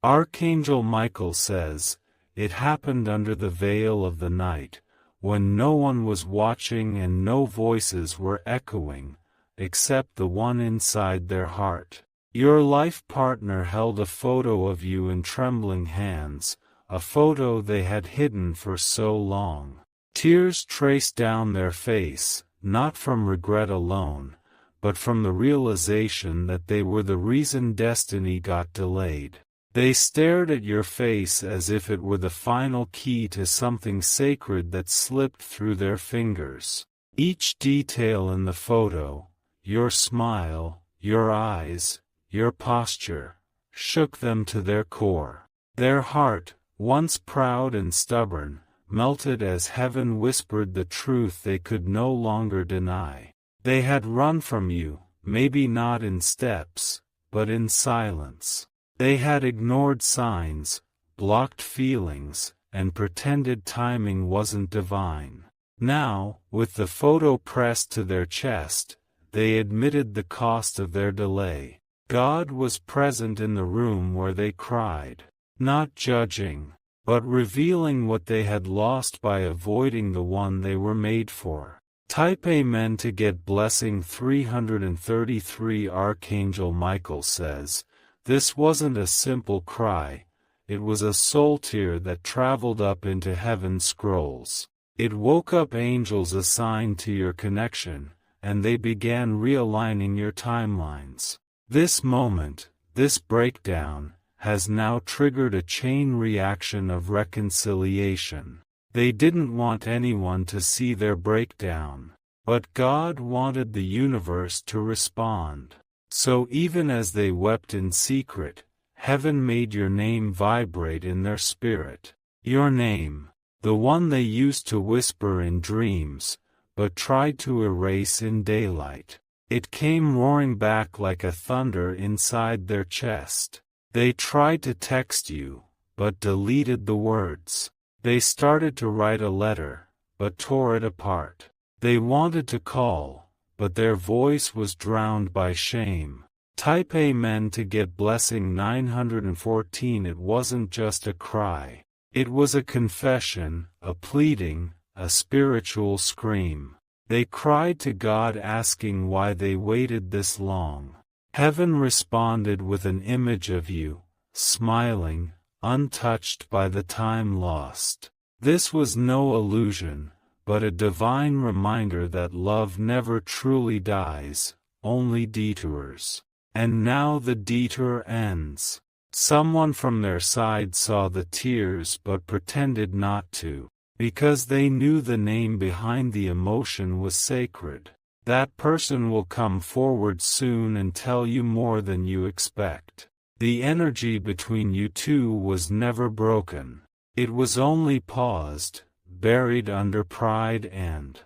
Archangel Michael says, "It happened under the veil of the night, when no one was watching and no voices were echoing, except the one inside their heart." Your life partner held a photo of you in trembling hands, a photo they had hidden for so long. Tears traced down their face, not from regret alone, but from the realization that they were the reason destiny got delayed. They stared at your face as if it were the final key to something sacred that slipped through their fingers. Each detail in the photo, your smile, your eyes, your posture, shook them to their core. Their heart, once proud and stubborn, melted as heaven whispered the truth they could no longer deny. They had run from you, maybe not in steps, but in silence. They had ignored signs, blocked feelings, and pretended timing wasn't divine. Now, with the photo pressed to their chest, they admitted the cost of their delay. God was present in the room where they cried, not judging, but revealing what they had lost by avoiding the one they were made for. Type Amen to get blessing 333. Archangel Michael says, "This wasn't a simple cry, it was a soul tear that traveled up into heaven's scrolls. It woke up angels assigned to your connection, and they began realigning your timelines. This moment, this breakdown, has now triggered a chain reaction of reconciliation. They didn't want anyone to see their breakdown, but God wanted the universe to respond. So even as they wept in secret, heaven made your name vibrate in their spirit. Your name, the one they used to whisper in dreams, but tried to erase in daylight. It came roaring back like a thunder inside their chest. They tried to text you, but deleted the words. They started to write a letter, but tore it apart. They wanted to call, but their voice was drowned by shame. Type Amen to get blessing 914. It wasn't just a cry. It was a confession, a pleading, a spiritual scream. They cried to God asking why they waited this long. Heaven responded with an image of you, smiling, untouched by the time lost. This was no illusion, but a divine reminder that love never truly dies, only detours. And now the detour ends. Someone from their side saw the tears but pretended not to, because they knew the name behind the emotion was sacred. That person will come forward soon and tell you more than you expect. The energy between you two was never broken. It was only paused, buried under pride and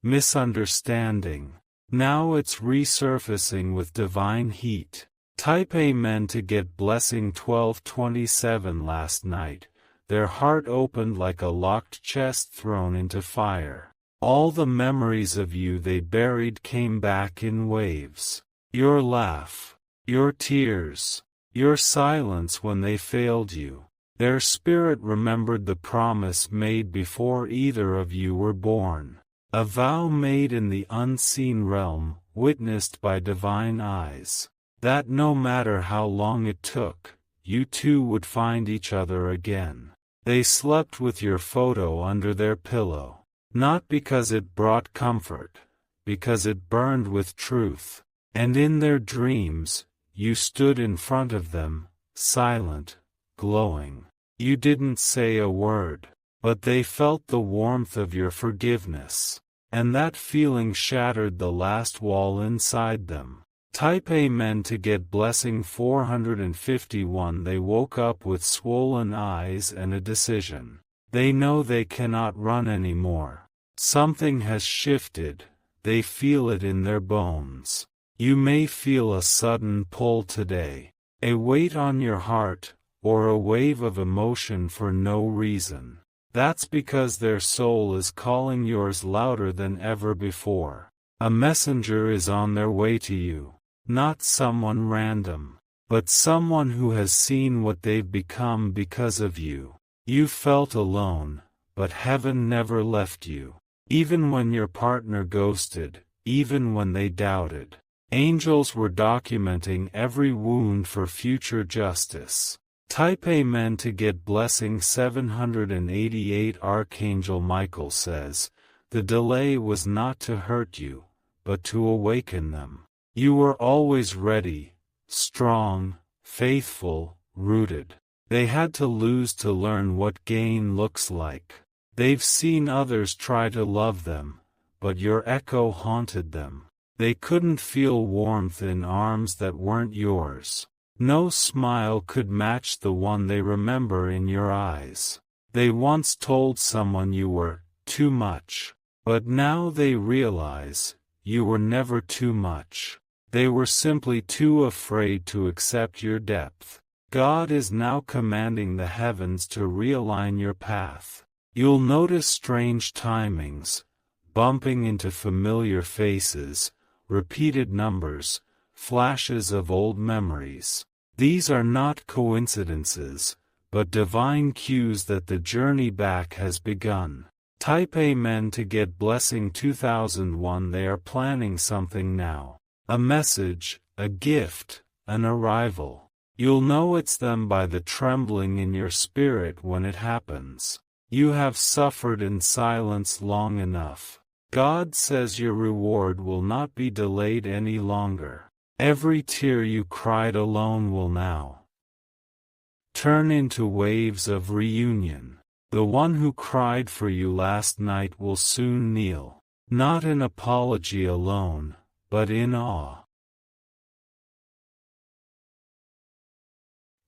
misunderstanding. Now it's resurfacing with divine heat. Type Amen to get blessing 1227. Last night, their heart opened like a locked chest thrown into fire. All the memories of you they buried came back in waves. Your laugh, your tears, your silence when they failed you. Their spirit remembered the promise made before either of you were born. A vow made in the unseen realm, witnessed by divine eyes. That no matter how long it took, you two would find each other again. They slept with your photo under their pillow. Not because it brought comfort, because it burned with truth. And in their dreams, you stood in front of them, silent, glowing. You didn't say a word, but they felt the warmth of your forgiveness. And that feeling shattered the last wall inside them. Type Amen to get blessing 451. They woke up with swollen eyes and a decision. They know they cannot run anymore. Something has shifted, they feel it in their bones. You may feel a sudden pull today, a weight on your heart, or a wave of emotion for no reason. That's because their soul is calling yours louder than ever before. A messenger is on their way to you. Not someone random. but someone who has seen what they've become because of you. You felt alone, but heaven never left you. Even when your partner ghosted, even when they doubted, angels were documenting every wound for future justice. Type Amen to get blessing 788. Archangel Michael says, the delay was not to hurt you, but to awaken them. You were always ready, strong, faithful, rooted. They had to lose to learn what gain looks like. They've seen others try to love them, but your echo haunted them. They couldn't feel warmth in arms that weren't yours. No smile could match the one they remember in your eyes. They once told someone you were too much, but now they realize you were never too much. They were simply too afraid to accept your depth. God is now commanding the heavens to realign your path. You'll notice strange timings, bumping into familiar faces, repeated numbers, flashes of old memories. These are not coincidences, but divine cues that the journey back has begun. Type Amen to get blessing 2001. They are planning something now. A message, a gift, an arrival. You'll know it's them by the trembling in your spirit when it happens. You have suffered in silence long enough. God says your reward will not be delayed any longer. Every tear you cried alone will now turn into waves of reunion. The one who cried for you last night will soon kneel, not in apology alone, but in awe.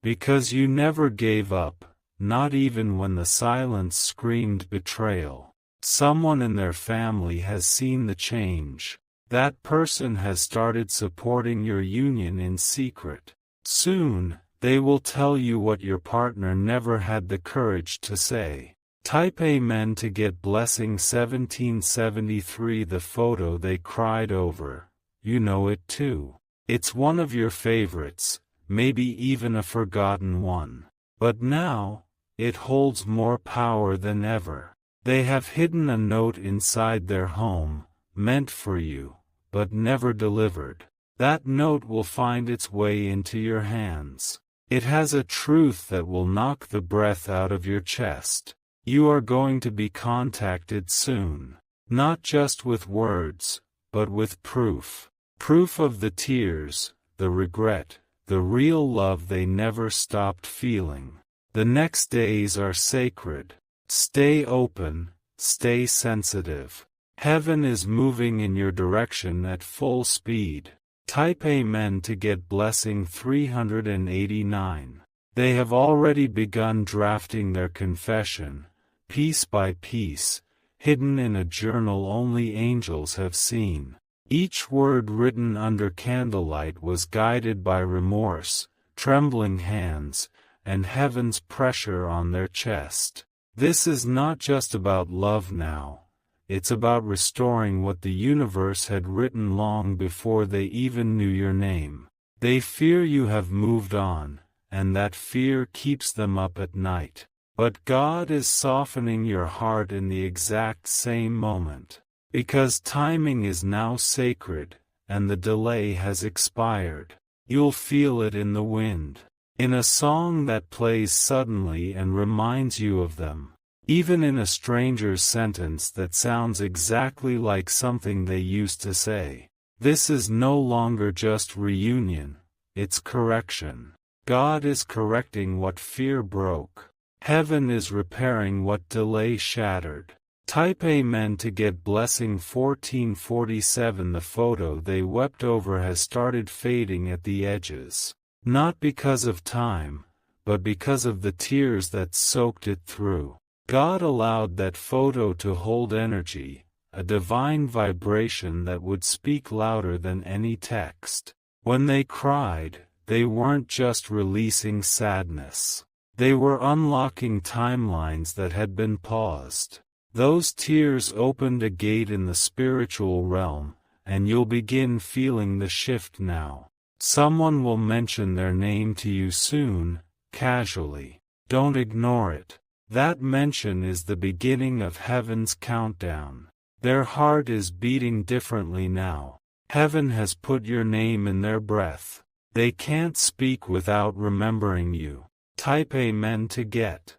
Because you never gave up, not even when the silence screamed betrayal. Someone in their family has seen the change. That person has started supporting your union in secret. Soon, they will tell you what your partner never had the courage to say. Type Amen to get blessing 1773. The photo they cried over. You know it too. It's one of your favorites, maybe even a forgotten one. But now, it holds more power than ever. They have hidden a note inside their home, meant for you, but never delivered. That note will find its way into your hands. It has a truth that will knock the breath out of your chest. You are going to be contacted soon. Not just with words, but with proof. Proof of the tears, the regret, the real love they never stopped feeling. The next days are sacred. Stay open, stay sensitive. Heaven is moving in your direction at full speed. Type Amen to get blessing 389. They have already begun drafting their confession, piece by piece, hidden in a journal only angels have seen. Each word written under candlelight was guided by remorse, trembling hands, and heaven's pressure on their chest. This is not just about love now. It's about restoring what the universe had written long before they even knew your name. They fear you have moved on, and that fear keeps them up at night. But God is softening your heart in the exact same moment. Because timing is now sacred, and the delay has expired. You'll feel it in the wind. In a song that plays suddenly and reminds you of them. Even in a stranger's sentence that sounds exactly like something they used to say. This is no longer just reunion, it's correction. God is correcting what fear broke. Heaven is repairing what delay shattered. Type Amen to get blessing 1447. The photo they wept over has started fading at the edges. Not because of time, but because of the tears that soaked it through. God allowed that photo to hold energy, a divine vibration that would speak louder than any text. When they cried, they weren't just releasing sadness. They were unlocking timelines that had been paused. Those tears opened a gate in the spiritual realm, and you'll begin feeling the shift now. Someone will mention their name to you soon, casually. Don't ignore it. That mention is the beginning of heaven's countdown. Their heart is beating differently now. Heaven has put your name in their breath. They can't speak without remembering you. Type Amen to get.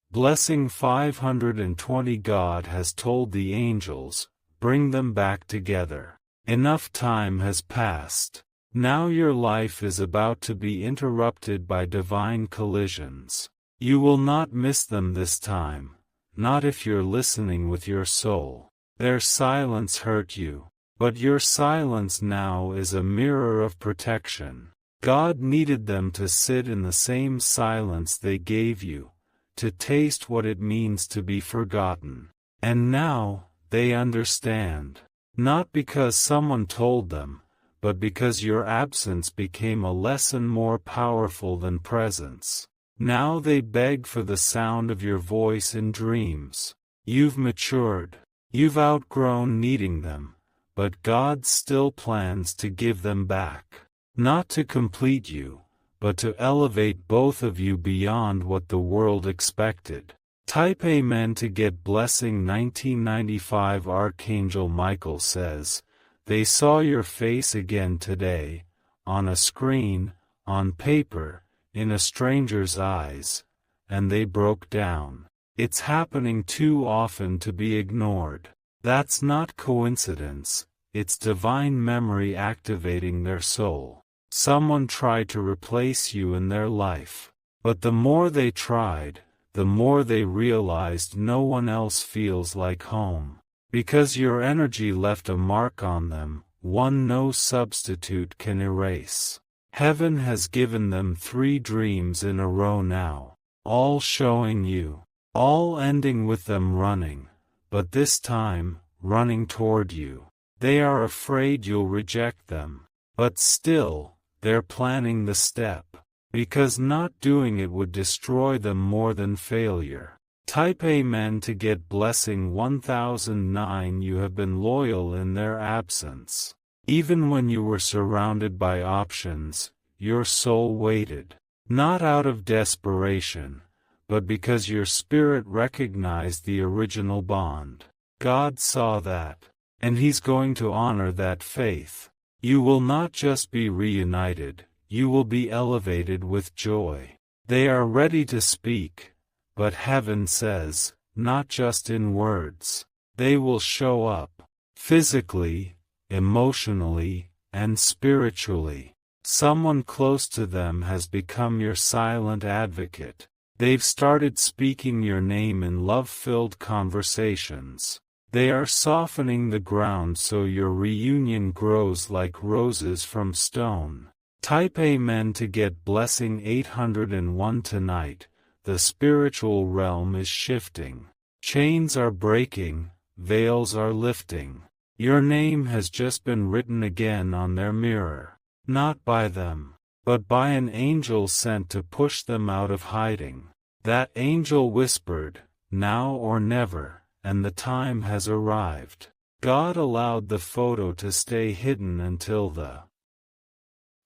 Blessing 520. God has told the angels, bring them back together. Enough time has passed. Now your life is about to be interrupted by divine collisions. You will not miss them this time, not if you're listening with your soul. Their silence hurt you, but your silence now is a mirror of protection. God needed them to sit in the same silence they gave you, to taste what it means to be forgotten. And now, they understand. Not because someone told them, but because your absence became a lesson more powerful than presence. Now they beg for the sound of your voice in dreams. You've matured. You've outgrown needing them, but God still plans to give them back. Not to complete you, but to elevate both of you beyond what the world expected. Type Amen to get blessing 1995. Archangel Michael says, they saw your face again today, on a screen, on paper, in a stranger's eyes, and they broke down. It's happening too often to be ignored. That's not coincidence, it's divine memory activating their soul. Someone tried to replace you in their life. But the more they tried, the more they realized no one else feels like home. Because your energy left a mark on them, one no substitute can erase. Heaven has given them 3 dreams in a row now, all showing you, all ending with them running, but this time, running toward you. They are afraid you'll reject them, but still, they're planning the step, because not doing it would destroy them more than failure. Type Amen to get blessing 1009. You have been loyal in their absence. Even when you were surrounded by options, your soul waited. Not out of desperation, but because your spirit recognized the original bond. God saw that, and He's going to honor that faith. You will not just be reunited, you will be elevated with joy. They are ready to speak, but heaven says, not just in words. They will show up, physically, emotionally, and spiritually. Someone close to them has become your silent advocate. They've started speaking your name in love-filled conversations. They are softening the ground so your reunion grows like roses from stone. Type Amen to get blessing 801 tonight. The spiritual realm is shifting. Chains are breaking, veils are lifting. Your name has just been written again on their mirror. Not by them, but by an angel sent to push them out of hiding. That angel whispered, now or never. And the time has arrived. God allowed the photo to stay hidden until the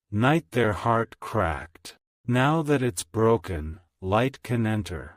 night their heart cracked. Now that it's broken, light can enter.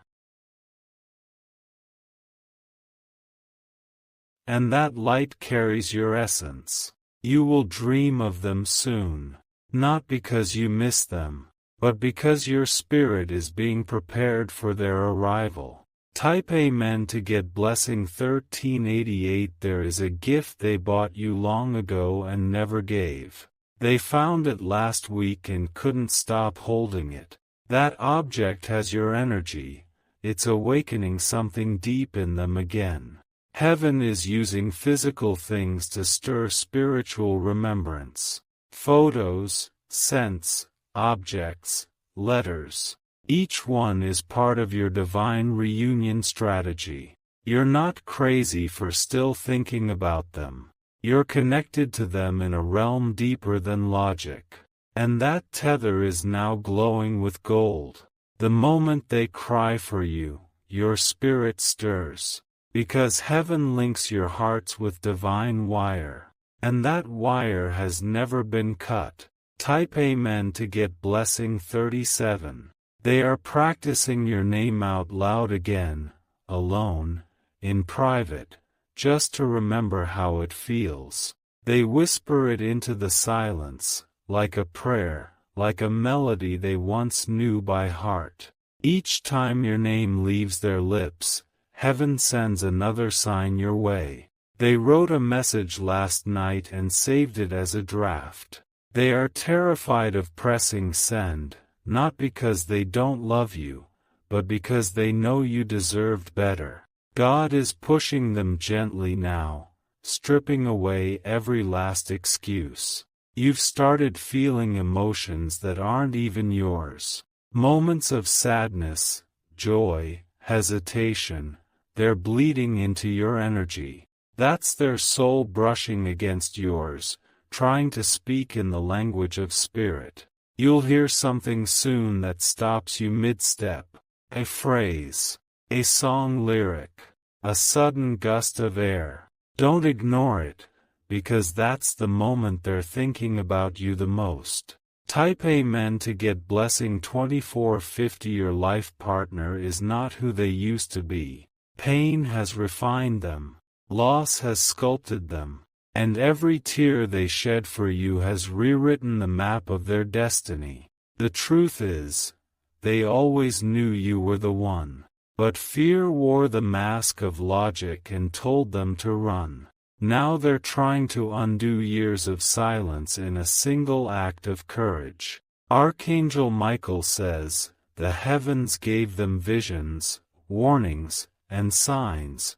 And that light carries your essence. You will dream of them soon. Not because you miss them, but because your spirit is being prepared for their arrival. Type Amen to get blessing 1388. There is a gift they bought you long ago and never gave. They found it last week and couldn't stop holding it. That object has your energy. It's awakening something deep in them again. Heaven is using physical things to stir spiritual remembrance. Photos, scents, objects, letters. Each one is part of your divine reunion strategy. You're not crazy for still thinking about them. You're connected to them in a realm deeper than logic. And that tether is now glowing with gold. The moment they cry for you, your spirit stirs. Because heaven links your hearts with divine wire. And that wire has never been cut. Type Amen to get blessing 37. They are practicing your name out loud again, alone, in private, just to remember how it feels. They whisper it into the silence, like a prayer, like a melody they once knew by heart. Each time your name leaves their lips, heaven sends another sign your way. They wrote a message last night and saved it as a draft. They are terrified of pressing send, not because they don't love you, but because they know you deserved better. God is pushing them gently now, stripping away every last excuse. You've started feeling emotions that aren't even yours. Moments of sadness, joy, hesitation, they're bleeding into your energy. That's their soul brushing against yours, trying to speak in the language of spirit. You'll hear something soon that stops you mid-step. A phrase, a song lyric, a sudden gust of air. Don't ignore it, because that's the moment they're thinking about you the most. Type Amen to get blessing 2450. Your life partner is not who they used to be. Pain has refined them. Loss has sculpted them. And every tear they shed for you has rewritten the map of their destiny. The truth is, they always knew you were the one. But fear wore the mask of logic and told them to run. Now they're trying to undo years of silence in a single act of courage. Archangel Michael says, the heavens gave them visions, warnings, and signs,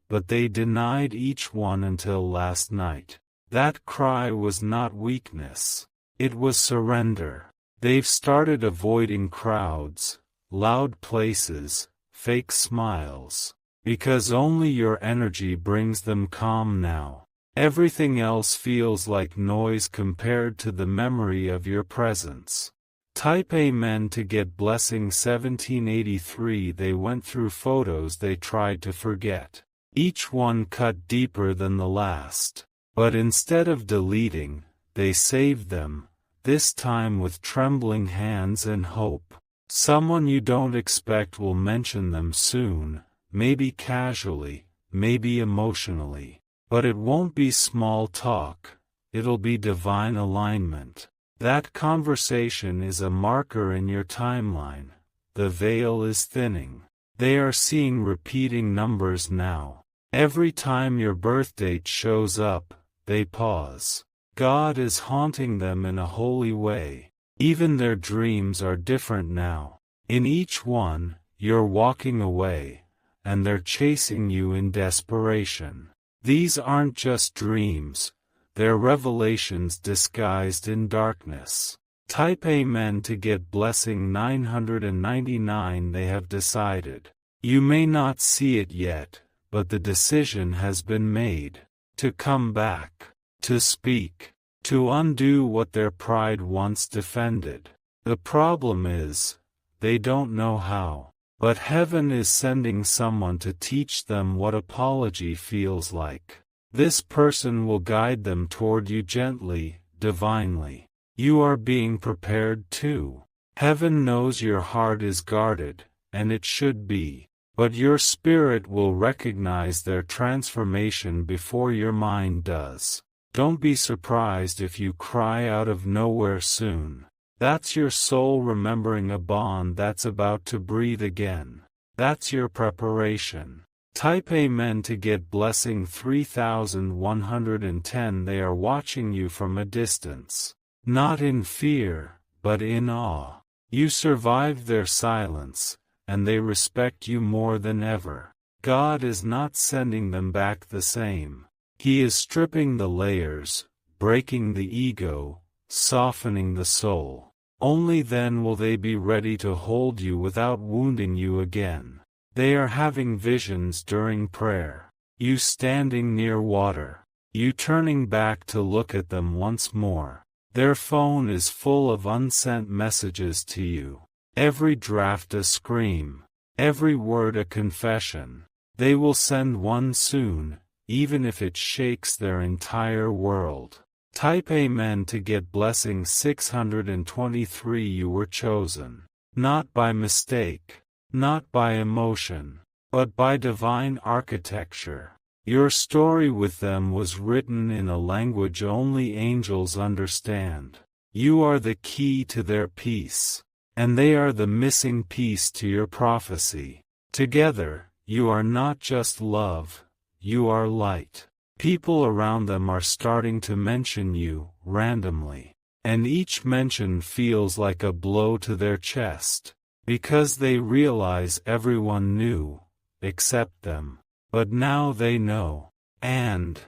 but they denied each one until last night. That cry was not weakness. It was surrender. They've started avoiding crowds, loud places, fake smiles. Because only your energy brings them calm now. Everything else feels like noise compared to the memory of your presence. Type Amen to get blessing 1783. They went through photos they tried to forget. Each one cut deeper than the last. But instead of deleting, they saved them, this time with trembling hands and hope. Someone you don't expect will mention them soon. Maybe casually, maybe emotionally. But it won't be small talk, it'll be divine alignment. That conversation is a marker in your timeline. The veil is thinning. They are seeing repeating numbers now. Every time your birth date shows up, they pause. God is haunting them in a holy way. Even their dreams are different now. In each one, you're walking away. And they're chasing you in desperation. These aren't just dreams, they're revelations disguised in darkness. Type Amen to get blessing 999. They have decided. You may not see it yet, but the decision has been made. To come back, to speak, to undo what their pride once defended. The problem is, they don't know how. But heaven is sending someone to teach them what apology feels like. This person will guide them toward you gently, divinely. You are being prepared too. Heaven knows your heart is guarded, and it should be. But your spirit will recognize their transformation before your mind does. Don't be surprised if you cry out of nowhere soon. That's your soul remembering a bond that's about to breathe again. That's your preparation. Type Amen to get blessing 3110. They are watching you from a distance. Not in fear, but in awe. You survived their silence, and they respect you more than ever. God is not sending them back the same. He is stripping the layers, breaking the ego, softening the soul. Only then will they be ready to hold you without wounding you again. They are having visions during prayer. You standing near water. You turning back to look at them once more. Their phone is full of unsent messages to you. Every draft a scream. Every word a confession. They will send one soon, even if it shakes their entire world. Type Amen to get blessing 623. You were chosen, not by mistake, not by emotion, but by divine architecture. Your story with them was written in a language only angels understand. You are the key to their peace, and they are the missing piece to your prophecy. Together, you are not just love, you are light. People around them are starting to mention you, randomly. And each mention feels like a blow to their chest, because they realize everyone knew, except them. But now they know. And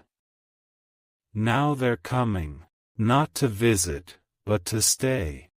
now they're coming, not to visit, but to stay.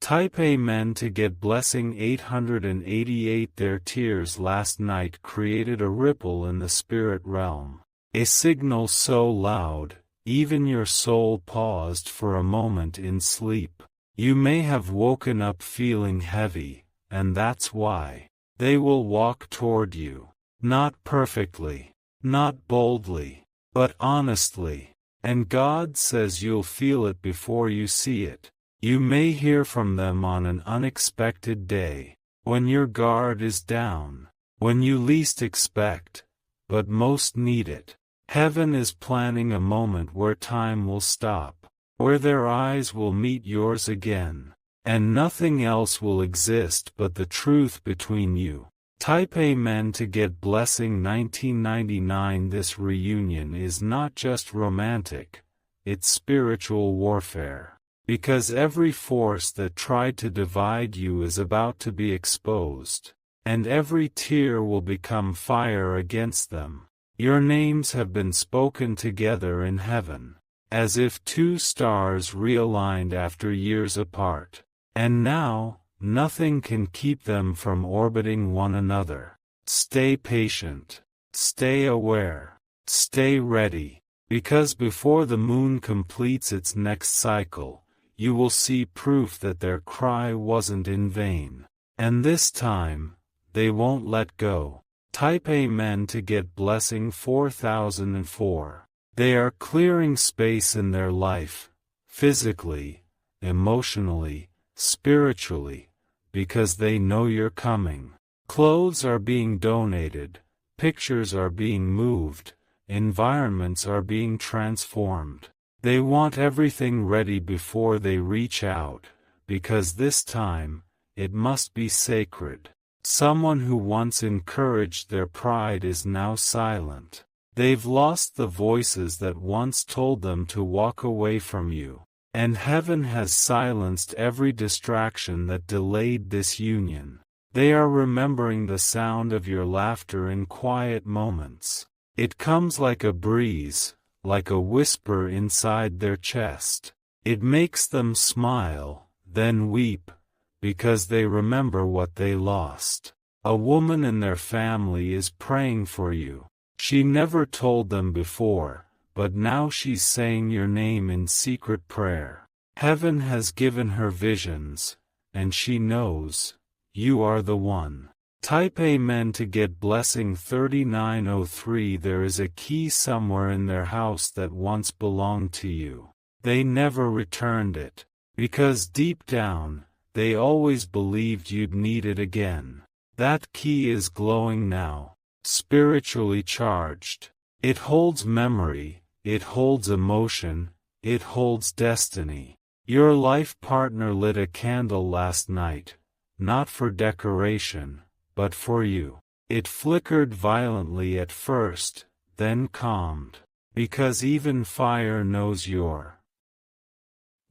Type Amen to get blessing 888. Their tears last night created a ripple in the spirit realm. A signal so loud, even your soul paused for a moment in sleep. You may have woken up feeling heavy, and that's why. They will walk toward you. Not perfectly, not boldly, but honestly. And God says you'll feel it before you see it. You may hear from them on an unexpected day, when your guard is down, when you least expect, but most need it. Heaven is planning a moment where time will stop, where their eyes will meet yours again, and nothing else will exist but the truth between you. Type Amen to get blessing 1999. This reunion is not just romantic, it's spiritual warfare. Because every force that tried to divide you is about to be exposed, and every tear will become fire against them. Your names have been spoken together in heaven, as if two stars realigned after years apart. And now, nothing can keep them from orbiting one another. Stay patient. Stay aware. Stay ready. Because before the moon completes its next cycle, you will see proof that their cry wasn't in vain. And this time, they won't let go. Type Amen to get blessing 4004. They are clearing space in their life, physically, emotionally, spiritually, because they know you're coming. Clothes are being donated, pictures are being moved, environments are being transformed. They want everything ready before they reach out, because this time, it must be sacred. Someone who once encouraged their pride is now silent. They've lost the voices that once told them to walk away from you. And heaven has silenced every distraction that delayed this union. They are remembering the sound of your laughter in quiet moments. It comes like a breeze, like a whisper inside their chest. It makes them smile, then weep, because they remember what they lost. A woman in their family is praying for you. She never told them before, but now she's saying your name in secret prayer. Heaven has given her visions, and she knows, you are the one. Type Amen to get blessing 3903. There is a key somewhere in their house that once belonged to you. They never returned it, because deep down, they always believed you'd need it again. That key is glowing now, spiritually charged. It holds memory, it holds emotion, it holds destiny. Your life partner lit a candle last night, not for decoration, but for you. It flickered violently at first, then calmed, because even fire knows your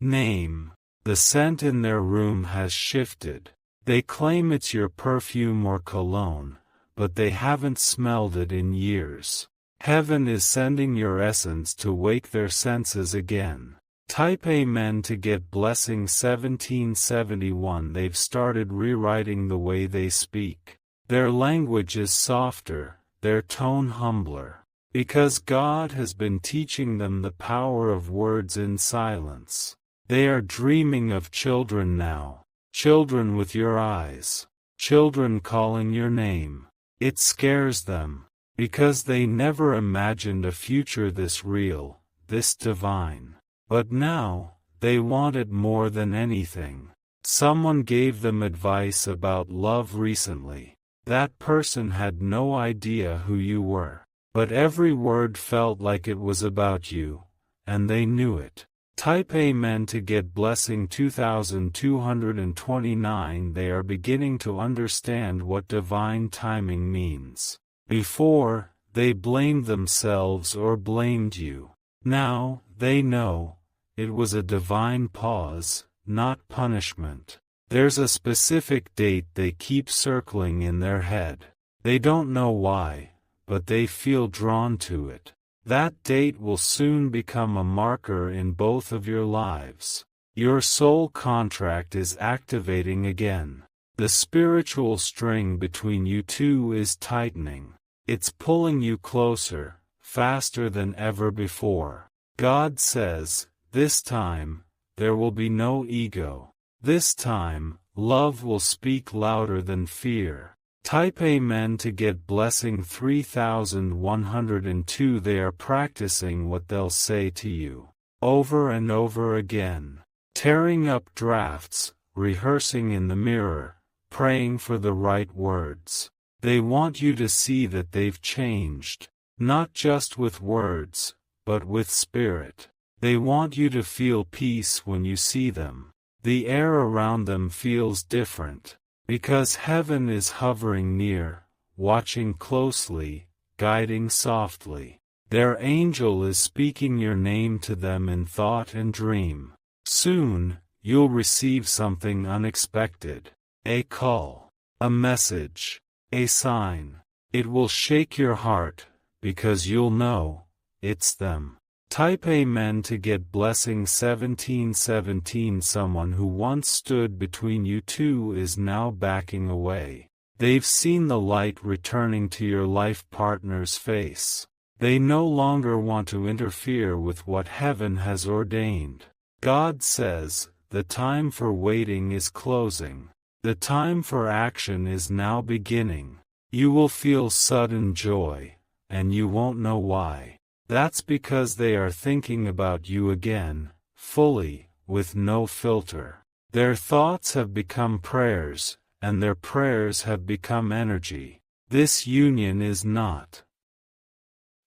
name. The scent in their room has shifted. They claim it's your perfume or cologne, but they haven't smelled it in years. Heaven is sending your essence to wake their senses again. Type Amen to get blessing 1771. They've started rewriting the way they speak. Their language is softer, their tone humbler, because God has been teaching them the power of words in silence. They are dreaming of children now, children with your eyes, children calling your name. It scares them, because they never imagined a future this real, this divine. But now, they want it more than anything. Someone gave them advice about love recently. That person had no idea who you were. But every word felt like it was about you, and they knew it. Type Amen to get blessing 2229. They are beginning to understand what divine timing means. Before, they blamed themselves or blamed you. Now, they know, it was a divine pause, not punishment. There's a specific date they keep circling in their head. They don't know why, but they feel drawn to it. That date will soon become a marker in both of your lives. Your soul contract is activating again. The spiritual string between you two is tightening. It's pulling you closer, faster than ever before. God says, this time, there will be no ego. This time, love will speak louder than fear. Type Amen to get blessing 3102. They are practicing what they'll say to you, over and over again. Tearing up drafts, rehearsing in the mirror, praying for the right words. They want you to see that they've changed, not just with words, but with spirit. They want you to feel peace when you see them. The air around them feels different, because heaven is hovering near, watching closely, guiding softly. Their angel is speaking your name to them in thought and dream. Soon, you'll receive something unexpected. A call, a message, a sign. It will shake your heart, because you'll know, it's them. Type Amen to get blessing 1717. Someone who once stood between you two is now backing away. They've seen the light returning to your life partner's face. They no longer want to interfere with what heaven has ordained. God says, the time for waiting is closing. The time for action is now beginning. You will feel sudden joy, and you won't know why. That's because they are thinking about you again, fully, with no filter. Their thoughts have become prayers, and their prayers have become energy. This union is not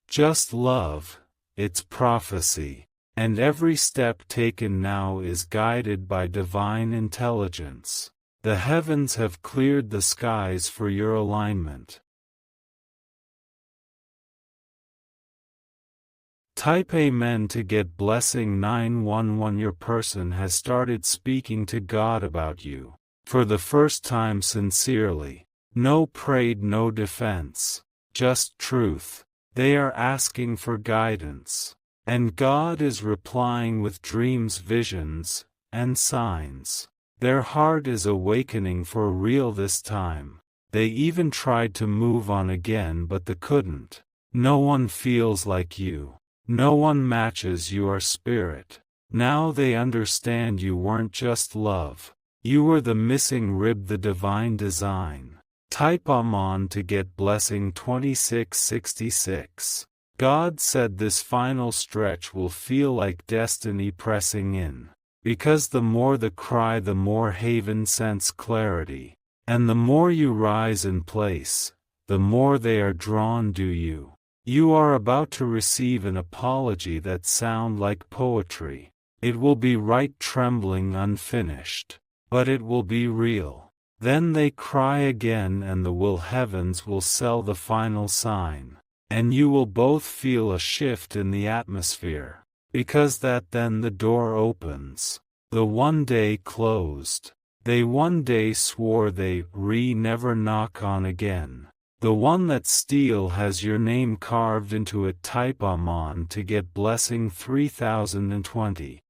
just love, it's prophecy. And every step taken now is guided by divine intelligence. The heavens have cleared the skies for your alignment. Type Amen to get blessing 911. Your person has started speaking to God about you. For the first time sincerely. No parade, no defense. Just truth. They are asking for guidance. And God is replying with dreams, visions, and signs. Their heart is awakening for real this time. They even tried to move on again but they couldn't. No one feels like you. No one matches your spirit. Now they understand you weren't just love. You were the missing rib, the divine design. Type Amen to get blessing 2666. God said this final stretch will feel like destiny pressing in. Because the more the cry, the more Haven sense clarity. And the more you rise in place, the more they are drawn to you. You are about to receive an apology that sounds like poetry. It will be right, trembling, unfinished. But it will be real. Then they cry again and the heavens will sell the final sign. And you will both feel a shift in the atmosphere. Because then the door opens. The one day closed. They one day swore they never knock on again. The one that steel has your name carved into it. Type Amen to get blessing 3020.